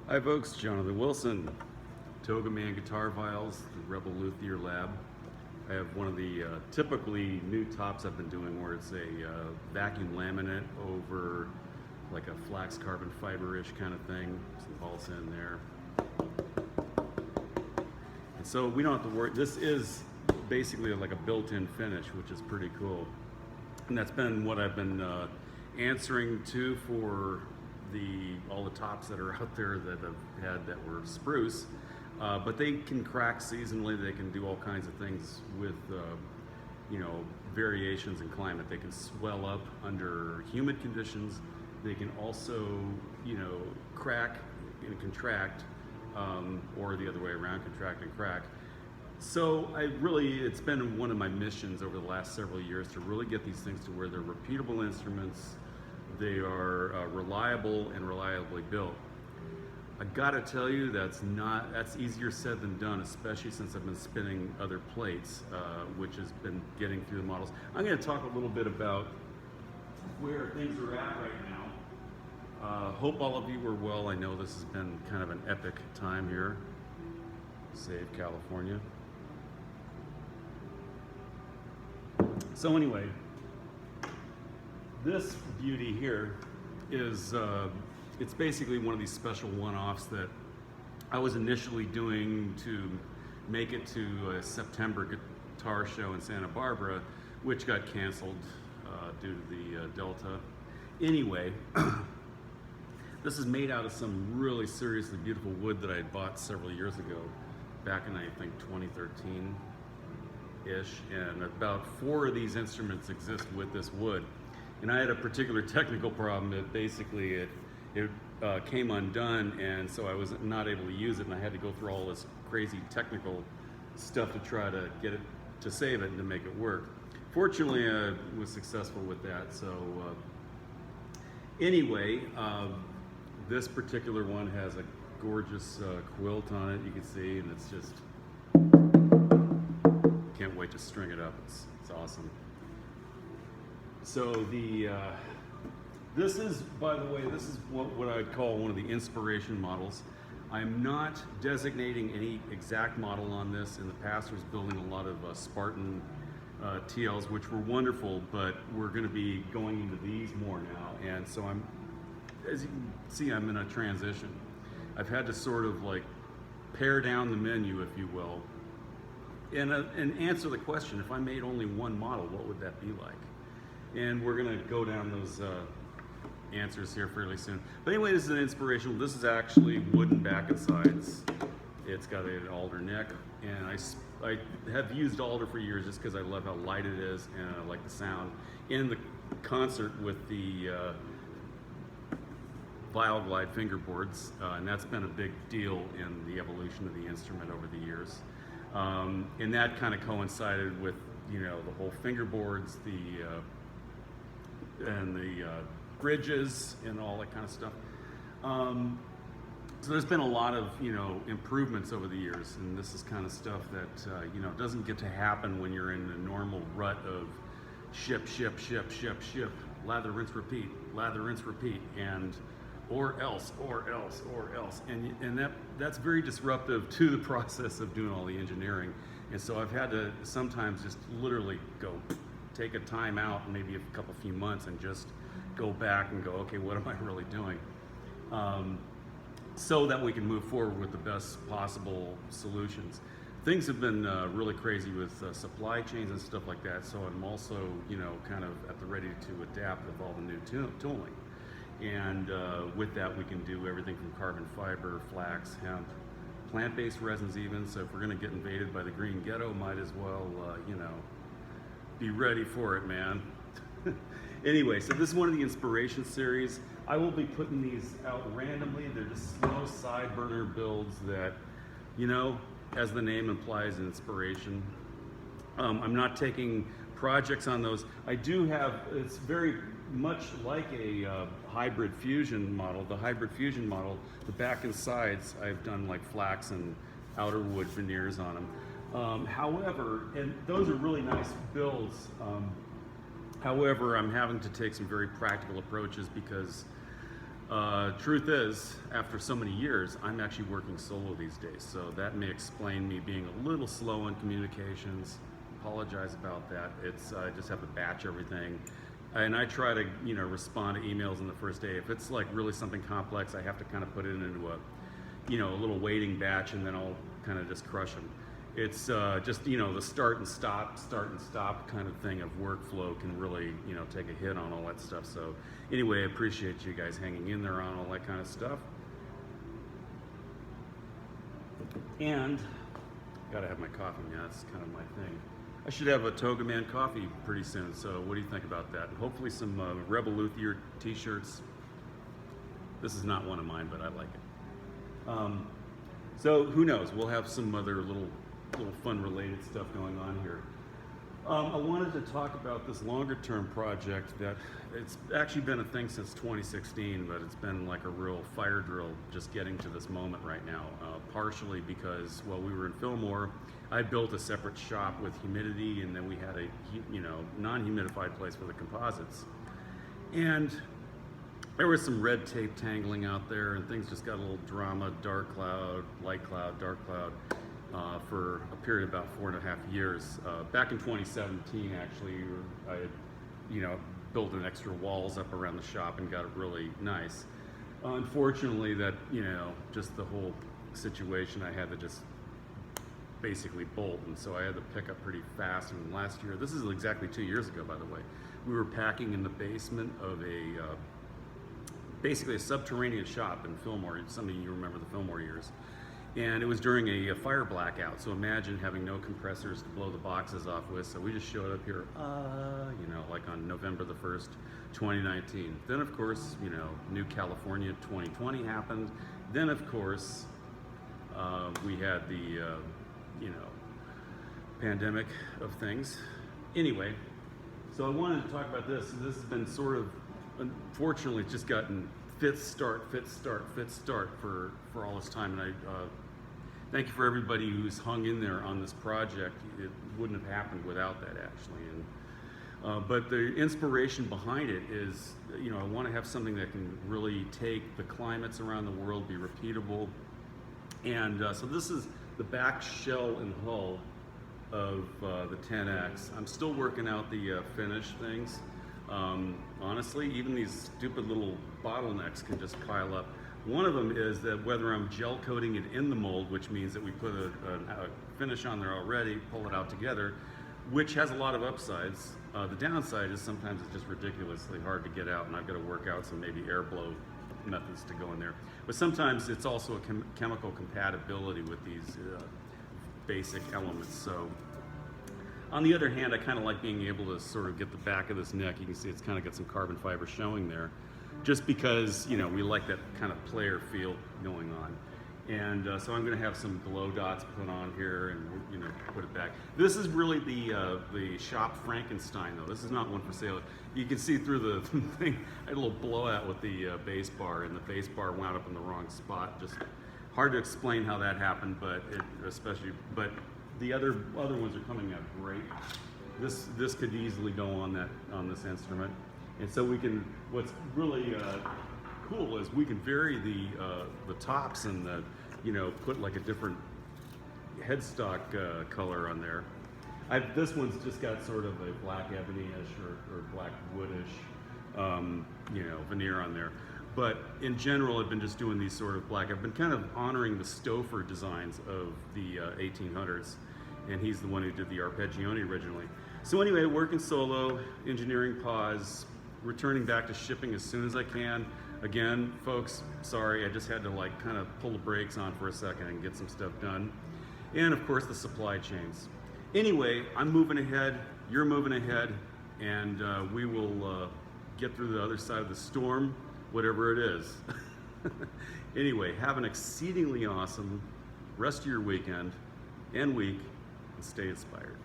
Hi folks, Jonathan Wilson, TogaMan GuitarViols, the Rebel Luthier Lab. I have one of the typically new tops I've been doing where it's a vacuum laminate over like a flax carbon fiber-ish kind of thing, some balsa in there. And so we don't have to worry, this is basically like a built-in finish, which is pretty cool. And that's been what I've been answering to for all the tops that are out there that I've had that were spruce, but they can crack seasonally. They can do all kinds of things with variations in climate. They can swell up under humid conditions. They can also crack and contract, or the other way around, contract and crack. So it's been one of my missions over the last several years to really get these things to where they're repeatable instruments. They are reliable and reliably built. I gotta tell you, that's easier said than done, especially since I've been spinning other plates, which has been getting through the models. I'm gonna talk a little bit about where things are at right now. Hope all of you are well. I know this has been kind of an epic time here. Save California. So anyway, this beauty here is, it's basically one of these special one-offs that I was initially doing to make it to a September guitar show in Santa Barbara, which got canceled due to the Delta. Anyway, this is made out of some really seriously beautiful wood that I had bought several years ago, back in I think 2013-ish, and about 4 of these instruments exist with this wood. And I had a particular technical problem that basically it came undone, and so I was not able to use it, and I had to go through all this crazy technical stuff to try to get it, to save it and to make it work. Fortunately, I was successful with that. So anyway, this particular one has a gorgeous quilt on it, you can see, and it's just, can't wait to string it up. It's awesome. So this is, by the way, this is what I'd call one of the inspiration models. I'm not designating any exact model on this. In the past, I was building a lot of Spartan TLs, which were wonderful, but we're going to be going into these more now. And so as you can see, I'm in a transition. I've had to sort of like pare down the menu, if you will, and answer the question, if I made only one model, what would that be like? And we're gonna go down those answers here fairly soon. But anyway, this is an inspirational. This is actually wooden back and sides. It's got an alder neck, and I have used alder for years just because I love how light it is and I like the sound. In the concert with the Viol Glide fingerboards, and that's been a big deal in the evolution of the instrument over the years. And that kind of coincided with the whole fingerboards, and the bridges and all that kind of stuff. So there's been a lot of improvements over the years, and this is kind of stuff that doesn't get to happen when you're in the normal rut of ship, lather, rinse, repeat, and or else, and that's very disruptive to the process of doing all the engineering. And so I've had to sometimes just literally go take a time out, maybe a few months, and just go back and go, okay, what am I really doing? So that we can move forward with the best possible solutions. Things have been really crazy with supply chains and stuff like that, so I'm also, kind of at the ready to adapt with all the new tooling. And with that, we can do everything from carbon fiber, flax, hemp, plant-based resins even. So if we're gonna get invaded by the green ghetto, might as well, be ready for it, man. Anyway, so this is one of the inspiration series. I will be putting these out randomly. They're just slow side burner builds that, as the name implies, inspiration. I'm not taking projects on those. I do have, it's very much like a hybrid fusion model. The hybrid fusion model, the back and sides, I've done like flax and outer wood veneers on them. However, and those are really nice builds. However, I'm having to take some very practical approaches because Truth is, after so many years, I'm actually working solo these days, so that may explain me being a little slow in communications. Apologize about that. It's I just have to batch everything, and I try to respond to emails on the first day. If it's like really something complex, I have to kind of put it into a little waiting batch, and then I'll kind of just crush them. It's just the start and stop kind of thing of workflow can really take a hit on all that stuff. So anyway, I appreciate you guys hanging in there on all that kind of stuff. And gotta have my coffee. Yeah, that's kind of my thing. I should have a TogaMan coffee pretty soon. So what do you think about that? Hopefully some Rebel Luthier t-shirts. This is not one of mine, but I like it. So who knows? We'll have some other little fun related stuff going on here. I wanted to talk about this longer term project that it's actually been a thing since 2016, but it's been like a real fire drill just getting to this moment right now. Partially because while we were in Fillmore, I built a separate shop with humidity, and then we had a non-humidified place for the composites. And there was some red tape tangling out there, and things just got a little drama, dark cloud, light cloud, dark cloud, for a period of about 4.5 years. Back in 2017, actually, I had, built an extra walls up around the shop and got it really nice. Unfortunately, that, just the whole situation, I had to just basically bolt, and so I had to pick up pretty fast. And last year, this is exactly 2 years ago, by the way, we were packing in the basement of basically a subterranean shop in Fillmore. Some of you remember the Fillmore years. And it was during a fire blackout, so imagine having no compressors to blow the boxes off with. So we just showed up here, like on November the 1st, 2019. Then of course, New California 2020 happened. Then of course, we had the, pandemic of things. Anyway, so I wanted to talk about this. This has been sort of, unfortunately, it's just gotten fits start for all this time, and I thank you for everybody who's hung in there on this project. It wouldn't have happened without that, actually. And but the inspiration behind it is, I want to have something that can really take the climates around the world, be repeatable. And so this is the back shell and hull of the 10X. I'm still working out the finish things. Honestly, even these stupid little bottlenecks can just pile up. One of them is that whether I'm gel coating it in the mold, which means that we put a finish on there already, pull it out together, which has a lot of upsides. The downside is sometimes it's just ridiculously hard to get out, and I've got to work out some maybe air blow methods to go in there. But sometimes it's also a chemical compatibility with these basic elements. So on the other hand, I kind of like being able to sort of get the back of this neck. You can see it's kind of got some carbon fiber showing there, just because we like that kind of player feel going on. And so I'm going to have some glow dots put on here and put it back. This is really the shop Frankenstein, though. This is not one for sale. You can see through the thing. I had a little blowout with the bass bar, and the bass bar wound up in the wrong spot. Just hard to explain how that happened, but but the other ones are coming out great. This could easily go on this instrument, and so we can. What's really cool is we can vary the tops and put like a different headstock color on there. This one's just got sort of a black ebony-ish or black woodish veneer on there. But in general, I've been just doing these sort of black. I've been kind of honoring the Stouffer designs of the 1800s, and he's the one who did the Arpeggione originally. So anyway, working solo, engineering pause, returning back to shipping as soon as I can. Again, folks, sorry, I just had to like kind of pull the brakes on for a second and get some stuff done. And of course, the supply chains. Anyway, I'm moving ahead, you're moving ahead, and we will get through the other side of the storm, whatever it is. Anyway, have an exceedingly awesome rest of your weekend and week, and stay inspired.